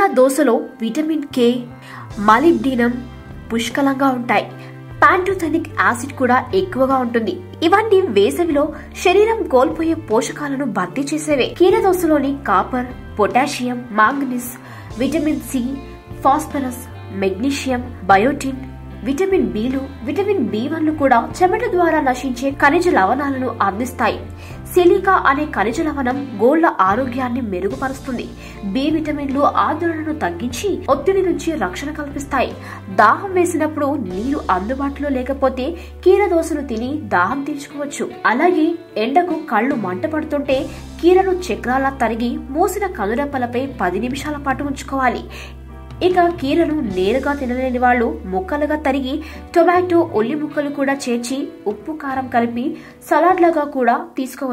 కీరా దోసలో vitamin K, molybdenum పుష్కలంగా ఉంటాయి. పాంటోథెనిక్ యాసిడ్ కూడా ఎక్కువగా ఉంటుంది. ఇవన్నీ వేసవిలో శరీరం కోల్పోయే పోషకాలను భర్తీ చేసేవే. కీర దోసలోని copper, potassium, manganese, vitamin C, phosphorus, magnesium, biotin, vitamin బిలు, విటమిన్ బి1లు కూడా చెమట ద్వారా నశించే ఖనిజ లవణాలను అందిస్తాయి. సిలికా అనే ఖనిజ లవణం గోళ్ల ఆరోగ్యాన్ని మెరుగుపరుస్తుంది. బి విటమిన్లు ఆందోళనను తగ్గించి ఒత్తిడి నుంచి రక్షణ కల్పిస్తాయి. దాహం వేసినప్పుడు నీరు అందుబాటులో లేకపోతే కీర దోసను తిని దాహం తీర్చుకోవచ్చు. అలాగే ఎండకు కళ్ళు మంట పడుతుంటే కీరను చక్రాలా తరిగి మూసిన కనురెప్పలపై 10 నిమిషాల పాటు ఉంచుకోవాలి. ఇక కీరను నేరుగా తినలేని వాళ్ళు ముక్కలుగా తరిగి టొమాటో, ఉల్లి ముక్కలు కూడా చేర్చి ఉప్పు కారం కలిపి సలాడ్ లాగా కూడా తీసుకోవచ్చు.